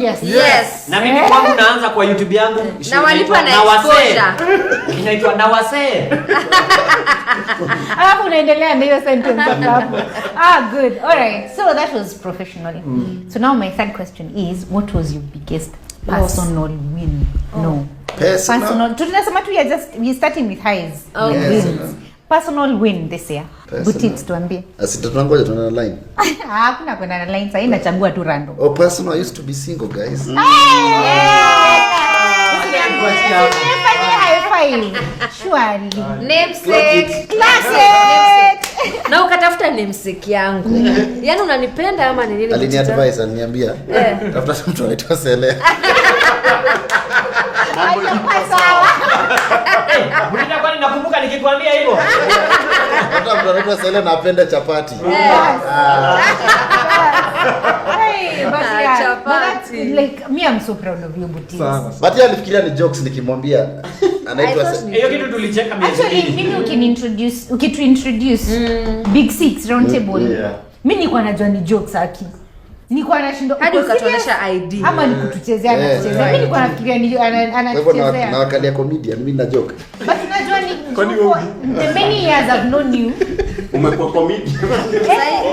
Obviously. Yes. Na mimi kwangu naanza kwa YouTube yangu. Na walipa na exposure. Inaitwa Nawase. Alafu unaendelea na hiyo sentence hapo. Good. All right. So that was professionally. So now my third question is, what was your biggest personal win? No. Personal. Tunasema tu we starting with highs. Yes. Personal win this year. Butits tuambie. Asitatwangoja tuna line. Hakuna kwenda na line, sasa inachagua tu random. Oh, personal, I used to be single, guys. Surely. Namesake. Classic. Na ukatafuta namesake yangu. Yaani unanipenda ama ni nini? Alini advice aliniambia. Tafuta mtu anaitwa Sele. Mbona kwani nakumbuka nikikwambia hivyo? Hata mtu anaitwa Sele na apende chapati. But like me, I'm so proud of you, Butis. But yeye alifikiria ni jokes nikimwambia anaitwa hiyo kitu tulicheka mimi. Actually, mimi ukiintroduce Big Six round table. Mimi nilikuwa najua ni jokes haki. Nilikuwa nashinda hadi ukatuonesha ID. Ama nikutuchezea na kuchezea. Mimi nilikuwa nafikiria ni anachezea. Na wakalia comedian, mimi na joke. But unajua ni the many years I've known you. Umekuwa comedian.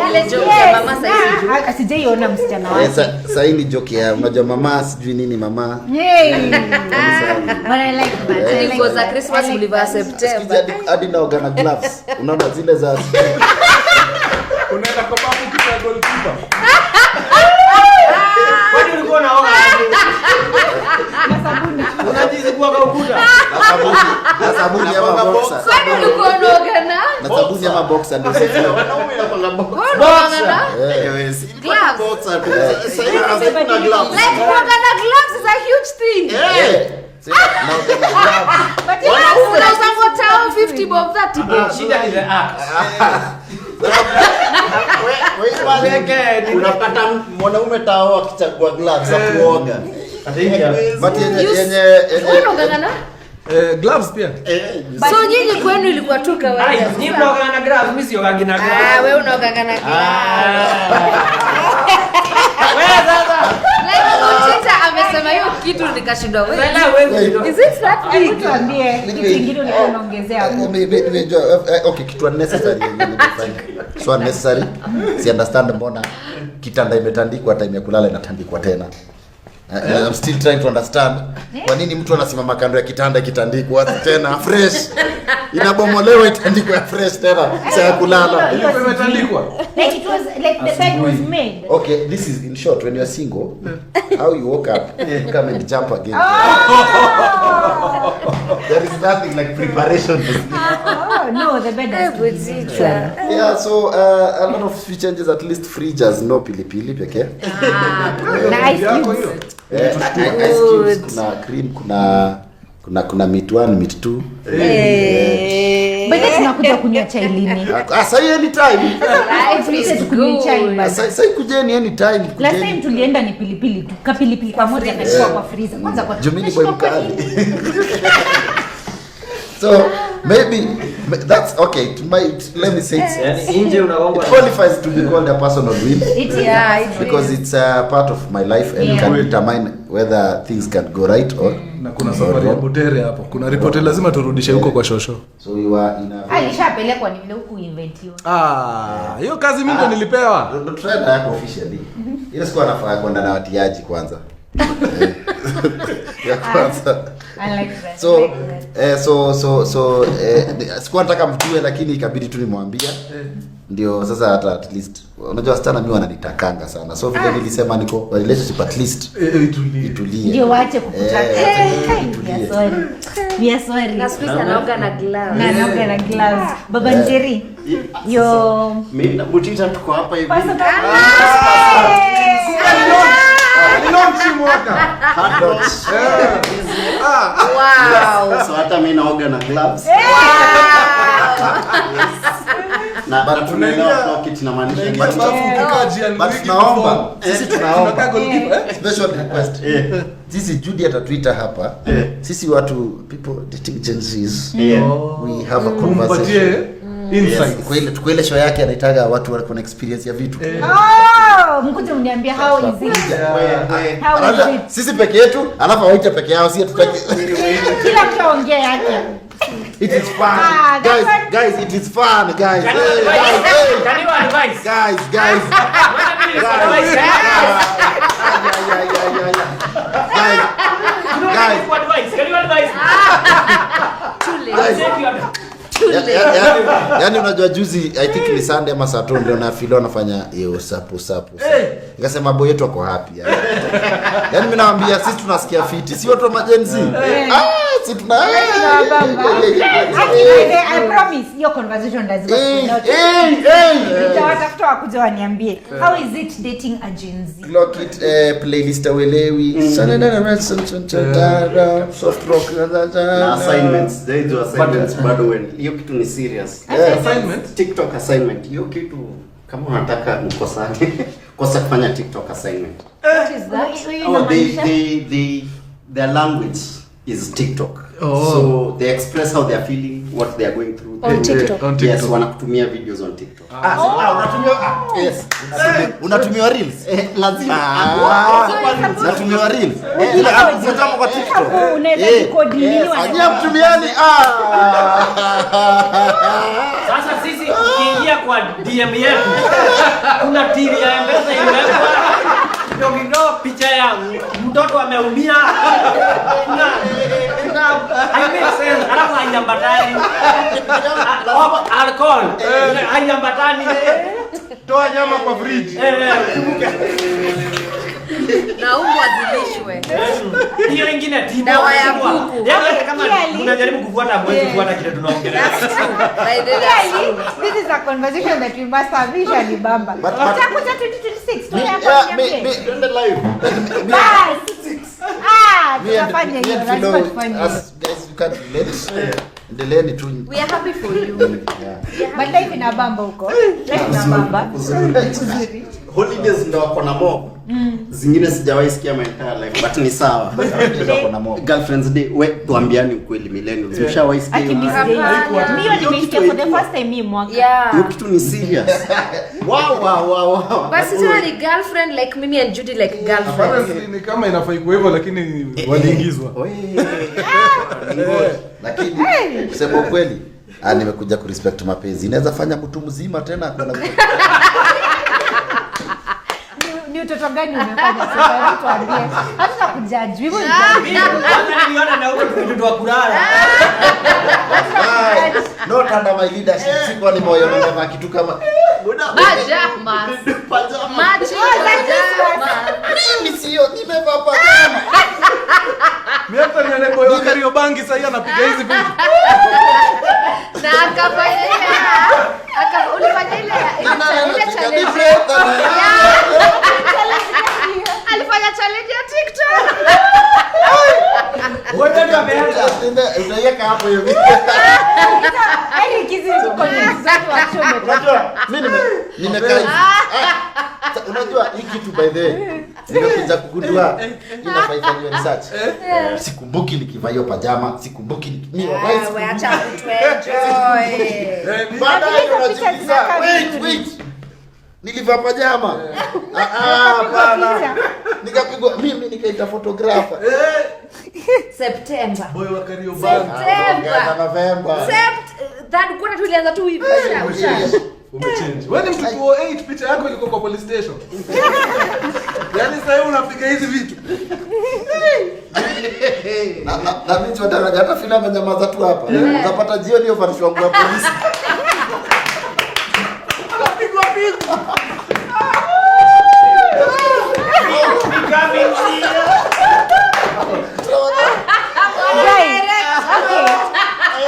Ile joke ya mama sasa. Sijaiona msichana wake. Sasa hii ni joke ya unajua mama sijui nini mama. But I like that. It was a Christmas ulivaa September. Hadi naoga na gloves. Unaona zile za unaenda kwa babu kipa goalkeeper. Kwani ulikuwa unaoga na sabuni? Unajizibua kwa ukuta. Na sabuni ama boxer. Kwani ulikuwa unaoga na sabuni ama boxer ndio sasa. Wanaume wanapanga boxer. Gloves. Boxer. Like unaoga na gloves is a huge thing. But unauza ngotao 50 bob 30 bob. Shida ni the act. Unapata mwanaume tao akichagua gloves za kuoga. But yenye unaoga gloves pia. So nyinyi kwenu ilikuwa tu kawaida. Ni unaoga na gloves, mimi sio gangi na gloves. Wewe unaoga na gloves. Wewe sasa. Like amesema hiyo kitu nikashindwa wewe. Is it that big? Tuambie kitu kingine unaongezea hapo. Okay, kitu unnecessary nimefanya. So unnecessary. Si understand mbona kitanda imetandikwa time ya kulala inatandikwa tena. I'm still trying to understand kwa nini mtu anasimama kando ya kitanda kitandikwa tena fresh. Inabomolewa itandikwa fresh tena saa kulala. Ilikuwa imetandikwa. Like it was like the bed was made. Okay, this is in short when you are single, how you woke up, you come and jump again. There is nothing like preparation to sleep. No, the bed is Yeah, so a lot of few changes, at least fridges no pilipili pekee. Nice. Ice cubes, kuna cream, kuna meat 1, meat 2. But then tunakuja kunywa chai lini? Sasa anytime. Sasa kujeni anytime. Last time tulienda ni pilipili tu. Kapilipili pamoja na kwa freezer. Kwanza kwa Jumini boy mkali. So maybe that's okay. Let me say it qualifies to be called a personal win. Because it's a part of my life and can determine whether things can go right or. Na kuna safari ya Butere hapo. Kuna report lazima turudishe huko kwa shosho. So we were in a alishapelekwa ni vile huku inventiwa. Hiyo kazi mimi ndo nilipewa. Ndo trend yako officially. Ile siku anafaa kwenda na watiaji kwanza. Ya kwanza. I like that. So sikuwa nataka mjue lakini ikabidi tu nimwambia. Ndio sasa hata at least unajua wasichana mimi wananitakanga sana. So vile nilisema niko relationship at least itulie. Ndio waache kukutaka. We are sorry. Na squeeze anaoga na gloves. Na anaoga na gloves. Baba Njeri. Yo. Mimi na Butita tuko hapa hivi. Wow. So hata mimi naoga na gloves. Na bado tunaelewa kitu inamaanisha. But tunaomba sisi tunaomba special request. Sisi Judy atatuita hapa. Sisi watu people dating Gen Z's. We have a conversation. Insights. Kwa ile show yake anaitaga watu wako na experience ya vitu. Mkuje mniambie how is it? How is it? Sisi peke yetu, alafu waite peke yao, si tutaki. Kila mtu aongee yake. It is fun. Guys, it is fun, guys. Can you advise? Guys. Guys. Can you advise? Yaani unajua juzi I think ni Sunday ama Saturday ndio na Philo anafanya hiyo sapu. Nikasema boy yetu ako happy. Yaani mimi naambia sisi tunasikia fiti. Si watu wa majenzi. Si tuna I promise your conversation does not. Nitawatafuta wakuja waniambie how is it dating a Gen Z? Clock it playlist awelewi. Soft rock na assignments. They do assignments bado when hiyo kitu ni serious. Assignment? TikTok assignment. Hiyo kitu kama unataka mkosane kosa kufanya TikTok assignment. What is that? Their language is TikTok. So they express how they are feeling, what they are going through. On TikTok. Yes, wanakutumia videos on TikTok. Yes. Unatumia reels? Lazima. Unatumia reels? Ile hapo kwa TikTok. Unaweza record nini Anya mtumiani. Sasa sisi ukiingia kwa DM yetu kuna tiri ya M-Pesa imewekwa kidogo picha ya mtoto ameumia. I make sense. Alafu haiambatani. Alcohol. Haiambatani. Toa nyama kwa fridge. Na umbwa zilishwe. Hiyo ingine timu. Dawa ya kuku. Yaani kama unajaribu kufuata mwezi kufuata kile tunaongelea. This is a conversation that we must have visually bamba. Tutakuja 2026 Twende live. tutafanya hiyo, lazima tufanye hiyo. Guys, you can't relate. Endeleeni tu. We are happy for you. But life ina bamba huko. Life ina bamba. Holidays ndo wako na mob. Zingine sijawahi sikia my entire life but ni sawa. Girlfriends day, we tuambiani ukweli millennials. Mshawahi sikia hiyo? Mimi nimesikia for the first time hii mwaka. Hiyo kitu ni serious. Wow. Basi tuna ni girlfriend like mimi and Judy like girlfriend. Ni kama inafai kuwa hivyo lakini waliingizwa. Lakini kusema kweli, nimekuja ku respect mapenzi. Inaweza fanya mtu mzima tena kuna ni utoto gani umefanya sasa tuambie. Hata kujudge hivyo Niona na huko vitu wa kulala. Not under my leadership. Siko ni moyo na kitu kama Pajama. mimi sio nimevaa pajama. Mimi hata nione boy wa Kariobangi sasa anapiga hizi vitu. Na akafanya ulifanya ile challenge. Alifanya challenge ya TikTok. Wewe ndio ameanza. Unaiweka hapo hiyo video. kizi kwa mzazi wa chome. Unajua mimi nimekaa hivi. Unajua hii kitu by the way nimekuja kugundua inafanywa research. Sikumbuki nikivaa hiyo pajama, sikumbuki mimi Wewe acha enjoy. baadaye unajiuliza wait nilivaa pajama. Bana nikapigwa mimi nikaita photographer. September. Boy wa Kariobangi. November. That kuna tulianza tu hivi Umechange. Wewe ni mtu wa 8 picha yako ilikuwa kwa police station. Yaani sasa wewe unapiga hizi vitu. Na mimi tu daraja hata filamu nyamaza tu hapa. Utapata jioni hiyo vanishwa wangu ya polisi. Pigwa.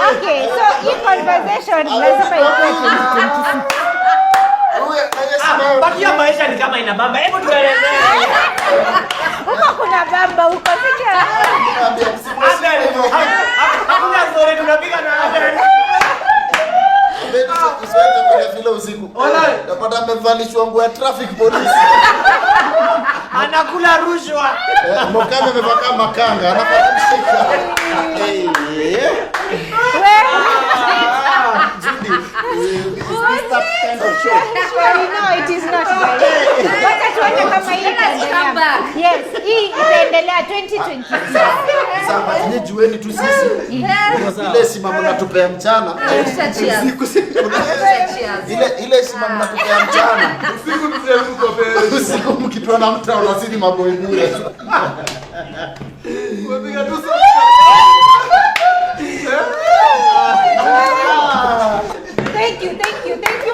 Okay, so hii conversation lazima ikuwe 2026. Bakia maisha ni kama ina bamba. Hebu tuelezee. Huko kuna bamba huko sikia. Hakuna story tunapiga na Adele. Usiweke kwenye filo usiku. Napata amevalishwa nguo ya traffic police. Anakula rushwa. Mokame amevaa makanga, anapata mshika. Surely no, it is not. Wacha tuone kama hii itaendelea. Yes, hii itaendelea 2020. Sasa nyinyi jueni tu sisi. Ile simamo natupea mchana. Ile simamo natupea mchana. Usiku mkituona mtu unazidi mambo bure. Wapiga tu Thank you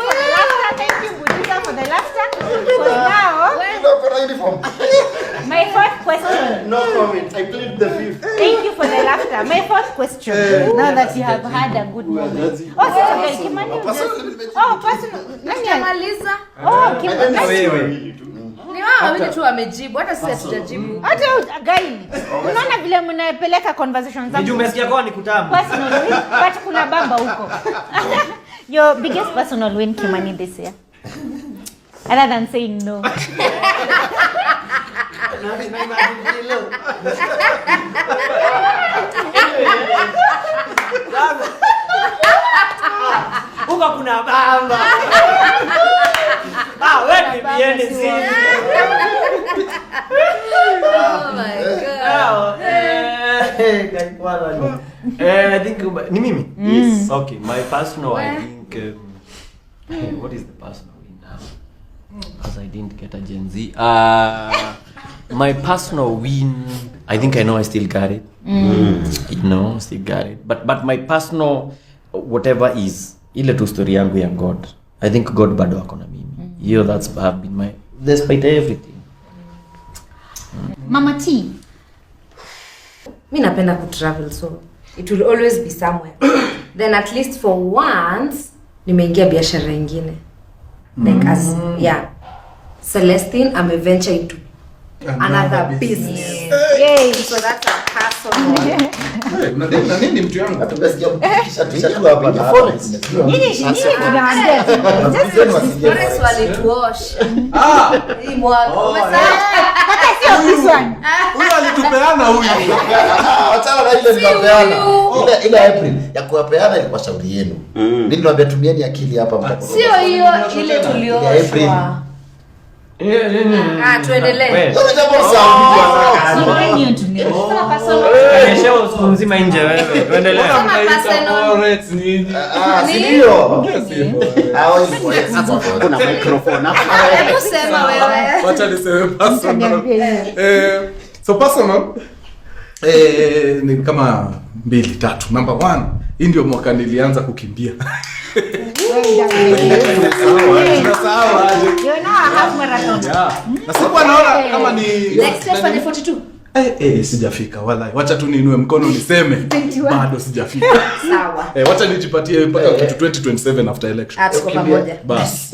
for the laughter. Thank you, Buddha, for the laughter. Because now, my fourth question. No comment. I plead the fifth. Thank you for the laughter. My fourth question. Now that you have had a good moment. Oh, sasa Kimani. Oh, personal. Nani Amaliza. Oh, Kimani. Ni wao wale tu wamejibu, hata sisi hatujajibu. Hata guy. Unaona vile mnapeleka conversations zangu. Ndio umesikia kwa ni kutamu. Personally, but kuna bamba huko. Your biggest personal win, Kimani, this year? Other than saying no. Huko kuna bamba. Wewe bibieni si. Oh my god. I think ni mimi? Yes. Okay, my personal I think what is the personal win now? Because I didn't get a Gen Z. My personal win, I think I know I still got it. Still got it. But my personal whatever is ile tu story yangu ya God. I think God bado ako na mimi. That's have been my despite everything. Mama T. Mimi napenda ku travel, so it will always be somewhere. Then at least for once nimeingia biashara nyingine. Like as Celestine venture into another business. Yay, so that's a personal. na nini mtu yangu? Hatungesikia kisha tu hapa na hapa. Nini tunaambia? Parents walituosha. Hii mwaka. Hata sio this one. Huyu alitupeana huyu. Achana na ile nilipeana. Ile April ya kuwapeana ilikuwa shauri yenu. Mimi niliwaambia tumieni akili hapa mtakosa. Sio hiyo ile tulioshwa. Tuendelee. Ndio jambo sawa. Kama personal. Kesho siku nzima nje wewe. Tuendelee. Kama personal. Forex nini? Sio. Kuna microphone hapa. Hebu sema wewe. Wacha niseme personal. So personal ni kama 2-3. Number 1, hii ndio mwaka nilianza kukimbia. Sawa. Na sikuwa naona kama ni Next step for 42. Sijafika wallahi. Wacha tu niinue mkono niseme bado sijafika. Sawa. Wacha nijipatie mpaka kitu 2027 after election. Tuko pamoja. Bas.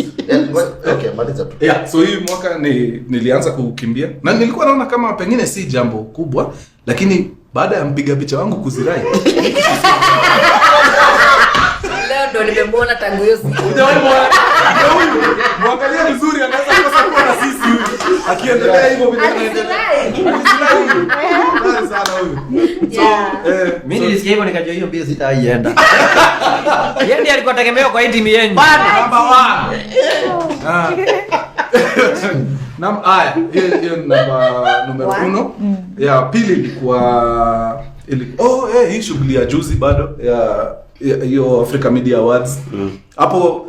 Okay, maliza tu. So hii mwaka nilianza kukimbia na nilikuwa naona kama pengine si jambo kubwa, lakini baada ya mpiga picha wangu kuzirai Leo ndo nimemwona tangu hiyo siku. hujawahi huyu mwangalia vizuri, anaweza kosa kuwa na sisi huyu akiendelea hivyo bila kuendelea sana huyu. Mimi nilisikia hivyo nikajua hiyo mbio sitaienda. Yeye ndiye alikuwa tegemeo kwa hii timu yenu. Number 1. Hiyo number 1. Ya pili ilikuwa hii shughuli ya juzi bado ya hiyo Africa Media Awards. Hapo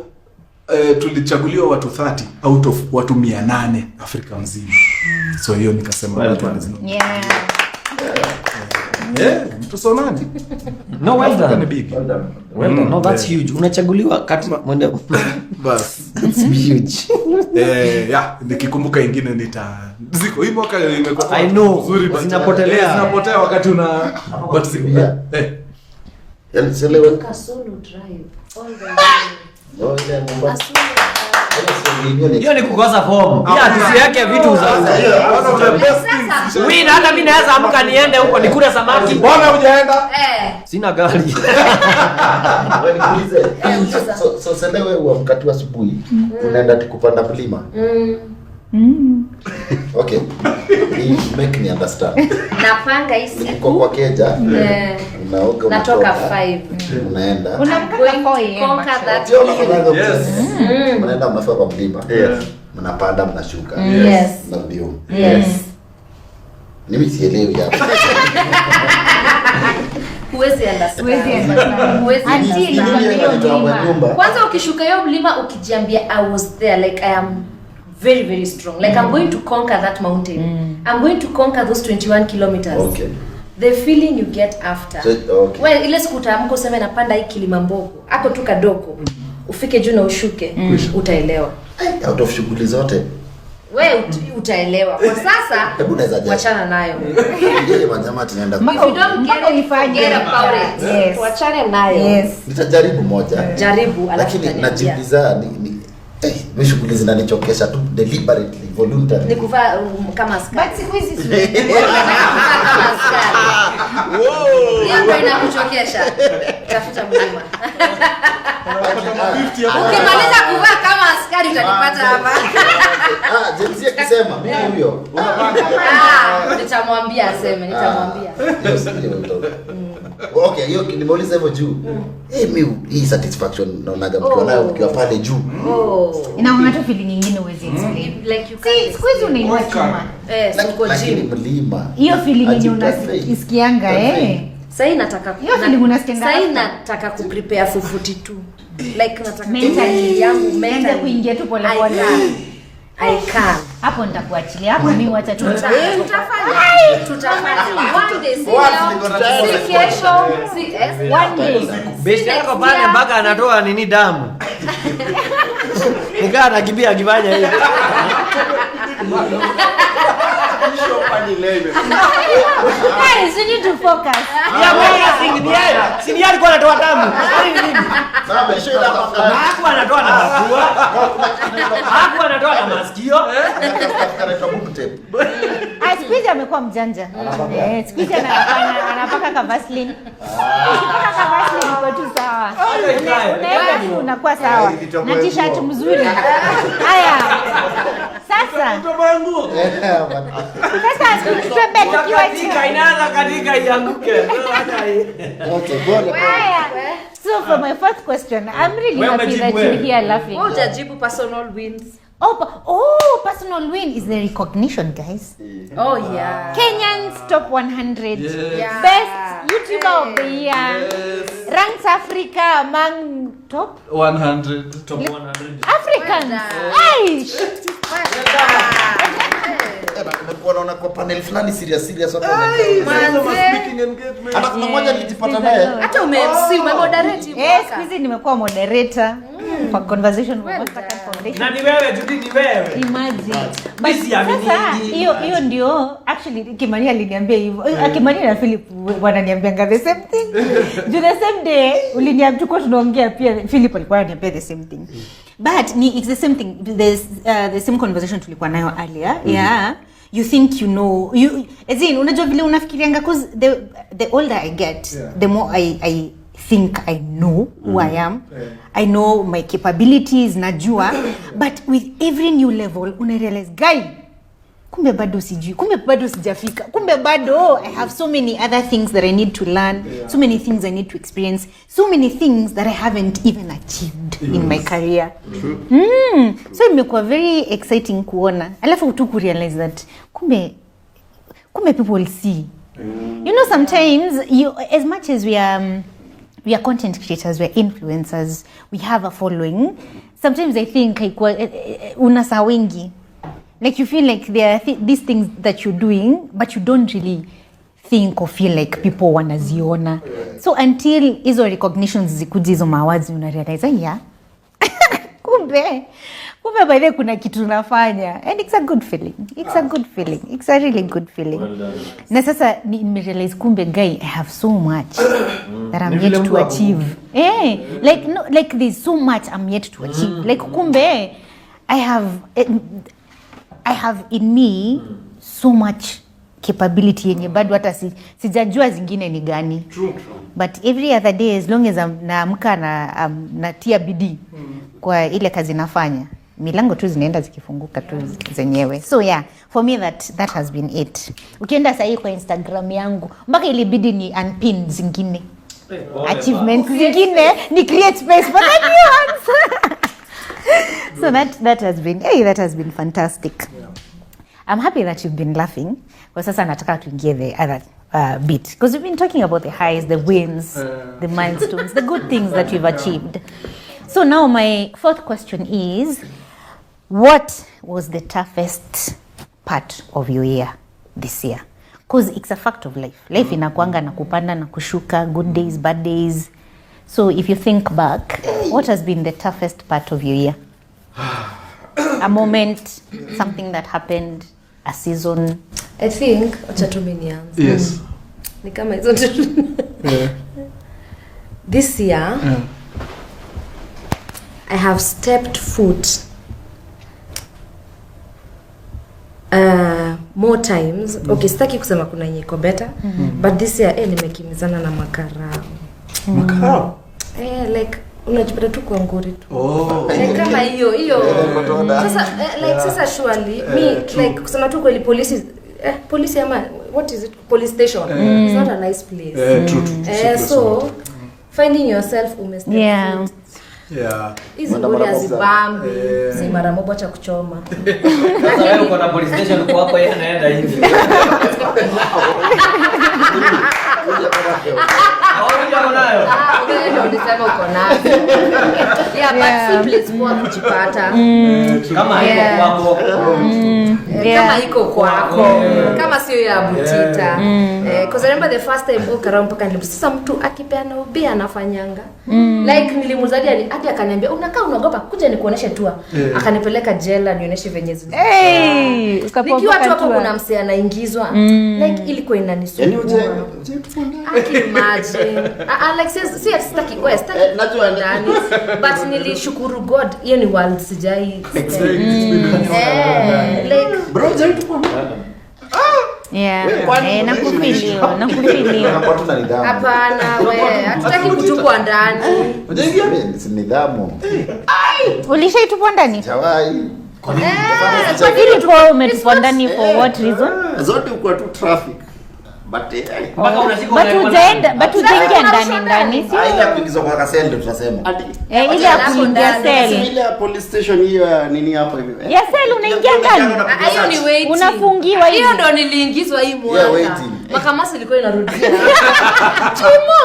tulichaguliwa watu 30 out of watu 800 Afrika mzima. So hiyo nikasema watu wanazino. Mtusonani. No, well done. Ni big. Well done. No, that's huge. Unachaguliwa kati mwende. Bas. That's huge. Nikikumbuka ingine ziko hii mwaka imekuwa I know. Nzuri basi. Zinapotea wakati una but Kasulu drive all the way. Hiyo ni kukosa form. Pia tisi yake vitu za. Wewe hata mimi naweza amka niende huko nikule samaki. Mbona hujaenda? Sina gari. Wewe nikuulize. So sasa wewe wakati wa asubuhi unaenda kupanda mlima. Okay. Make me understand. Napanga hii Niko siku. kwa keja. Unaoga Natoka 5. Unaenda. Unamka Going kwa to conquer that Sio hill. unafanya Yes. Mnaenda mnafika kwa mlima. Yes. Mnapanda mnashuka. Yes. Na mbio. Yes. Mimi sielewi hapa. Huwezi understand. Huwezi Until Mimi you ndio are nitoa kwa nyumba. Kwanza ukishuka hiyo mlima ukijiambia I was there, like I am very very strong, like I'm going to conquer that mountain. I'm going to conquer those 21 kilometers. Okay. The feeling you get after. So, okay. Well, ile siku utaamka useme napanda hii Kilimambogo. Ako tu kadogo. Ufike juu na ushuke. Utaelewa. Out of shughuli zote. Wewe utaelewa. Kwa sasa Hebu naweza jaji. wachana nayo. Yeye wanyama tunaenda. If you don't get it, forget about it. Yes. Wachane nayo. Yes. Nitajaribu moja. Jaribu alafu Lakini utaniambia. najiuliza ni shughuli zinanichokesha tu deliberately, voluntarily. Ni kuvaa kama askari. But siku hizi Kama askari. Hiyo ndio inakuchokesha. Tafuta mlima. Ukimaliza kuvaa kama askari utanipata hapa. Jenzi akisema mimi huyo. Nitamwambia aseme, nitamwambia. Hiyo si hiyo mtoto. Okay, hiyo nimeuliza hivyo juu. Mimi hii satisfaction naonaga mkiwa nayo mkiwa pale juu. inaona tu feeling nyingine uwezi explain. Like you Si siku hizi unainua chuma. uko Lakini gym. mlima. Hiyo feeling yenye Perfect. unasikianga Sasa nataka Hiyo feeling unasikianga Sasa after. nataka ku prepare for 42. Like nataka mentally yangu anza mentally kuingia tu pole I pole. can. Hapo nitakuachilia. Hapo mimi wacha tu. Tutafanya one day, si Once leo, niko tayari. si kesho, si One day. Besti yako pale mpaka anatoa nini damu. Nikaa anakimbia akifanya hivi. Guys, you need to focus. Si ni alikuwa anatoa damu. Sawa, shida hapa. Hakuwa anatoa na mapua. Hakuwa anatoa na masikio. Kanaitwa book tape. Siku hizi amekuwa mjanja. Siku hizi anapaka ka Vaseline. Ukipaka ka Vaseline uko tu sawa. Unaenda tu unakuwa sawa. Na t-shirt mzuri. Haya. Sasa tuembe tukiwa chini. Inaanza katika ianguke. Okay, bora. Haya. So for my fourth question, I'm really Wewe happy that umejibu you're wewe. here laughing. Wewe hujajibu personal wins. Personal win is the recognition, guys. Oh yeah. Kenyans top 100. Yeah. Best YouTuber of the year. Ranks Africa among top 100. Top 100. Africans. Aish. Nimekuwa naona kwa panel fulani serious watu Speaking engagement. hata kuna mmoja nilijipata naye. Hata ume-MC, ume-moderate Siku mwaka. hizi nimekuwa moderator for Conversation with Mastercard Foundation. Na ni wewe, Judy, ni wewe. Imagine. But Mimi siamini sasa hili. hiyo ndio actually Kimani aliniambia hivyo. Kimani na Philip wananiambianga the same thing. Do the same day uliniambia tuko tunaongea pia Philip alikuwa ananiambia the same thing. But it's the same thing. There's the same conversation tulikuwa nayo earlier. Yeah. You think you know as in unajua vile unafikirianga cause the older I get, the more I think I know who I am. I know my capabilities, najua. But with every new level, unarealize, guy, kumbe bado sijui, kumbe bado sijafika, kumbe bado I have so many other things that I need to learn, so many things I need to experience, so many things that I haven't even achieved in my career. So imekuwa very exciting kuona. Alafu tu kurealize that kumbe people see. You know, sometimes as much as we are content creators, we are influencers, we have a following. Sometimes I think unasa wengi. Like you feel like there are these things that you're doing, but you don't really think or feel like people wanaziona. So until hizo recognitions zikuja hizo awards, una realize, yeah, kumbe by the way kuna kitu nafanya, and it's a good feeling. It's a good feeling. It's a really good feeling. Well done. Na sasa nimerealize kumbe guy, I have so much that I'm yet to achieve. Like there's so much I'm yet to achieve. Like kumbe I have in me so much capability yenye bado hata sijajua zingine ni gani. True. But every other day as long as naamka na natia bidii kwa ile kazi nafanya, milango tu zinaenda zikifunguka tu zenyewe. So yeah, for me that has been it. Ukienda sahii kwa Instagram yangu mpaka ilibidi ni unpin zingine achievements zingine ni create space for the new ones. So that has been fantastic. Yeah. I'm happy that you've been laughing. Kwa sasa nataka tuingie the other bit, because we've been talking about the highs, the wins, the milestones, the good things that we've achieved. So now my fourth question is, what was the toughest part of your year this year? Because it's a fact of life. Life inakuanga na kupanda na kushuka, good days, bad days. So if you think back, what has been the toughest part of your year? A moment, something that happened, a season. I think acha tu mimi nianze. Yes. Ni kama hizo tu. Yeah. This year I have stepped foot more times. Okay, sitaki kusema kuna yenye iko better, but this year nimekimizana na makarao. Makarao? Like unajipata tu kwa ngori tu. Oh. Like kama hiyo. Sasa sasa surely me like kusema tu kweli police ama what is it, police station, it's not a nice place. True. So finding yourself umestep Yeah. Yeah. hizi ngori azibambi si mara moja cha kuchoma. Sasa wewe uko na police station uko hapo, yeye anaenda hivi. Ulisema uko nazo. Yeah, but simply kwa kujipata. Kama haiko kwako. Kama iko kwako. Kama sio ya butita. Because I remember the first time ukara mpaka sasa mtu akipeana ubia anafanyanga. Like nilimuzadia hadi akaniambia unakaa unaogopa kuja nikuoneshe tour. Akanipeleka jela nionyeshe venye zile. Nikiwa tu hapo kuna msee anaingizwa. Like ilikuwa inanisumbua. Imagine. Alex si sitaki najua ndani. But nilishukuru God hiyo ni world sijai. Like bro tu Yeah. Nakufilio. Hapana wewe, hatutaki kutupwa ndani. Unajua ni nidhamu. Ulishaitupwa ndani? Jawai. Kwa nini kwa umetupwa ndani for what reason? Zote uko tu traffic. But utaingia ndani si? Ile kuingizwa kwa kasende tunasema. Ile ya kuingia cell. Ile police station hiyo nini hapo hivi. Ya cell unaingia ndani. Hiyo ni waiting. Unafungiwa hivi. Hiyo ndo niliingizwa hii mwaka. Yeah, waiting. Makamasi ilikuwa inarudia. Chimo,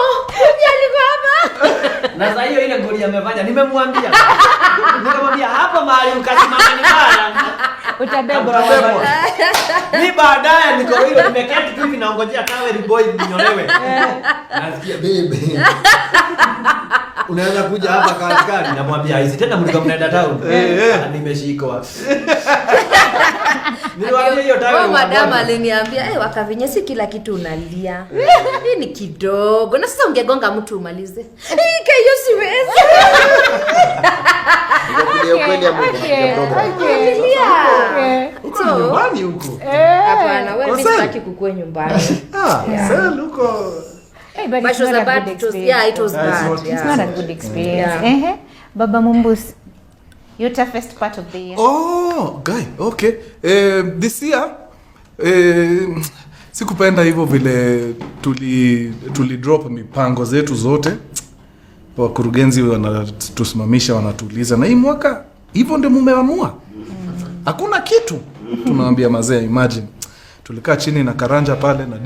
alikuwa hapa. Na sasa hiyo ile ngoli amefanya nimemwambia. Nikamwambia hapa mahali ukasimama ni bana. Utabebwa. Ni baadaye niko hilo nimeketi tu hivi naongojea tawe boy ninyolewe. Nasikia baby. Unaweza kuja hapa kaskari namwambia hizi tena mlikuwa mnaenda town. Nimeshikwa. Niliwaambia hiyo tawe. Madam aliniambia wakavinye si kila kitu unalia. Hii ni kidogo. Na sasa ungegonga mtu umalize. Hiyo siwezi. Ndio kweli ya Mungu Uko nyumbani huko. Hapana, wewe mimi sitaki kukua nyumbani. Sasa huko. But it was a bad experience. Yeah, it was bad. It's not a good experience. Baba Mumbus, your toughest part of the year? Oh, guy. Okay. This year sikupenda hivyo vile tuli drop mipango zetu zote. Wakurugenzi wanatusimamisha wanatuuliza na hii mwaka hivyo ndio mumeamua. Hakuna kitu. Tunawaambia mazee, imagine tulikaa chini na Karanja pale na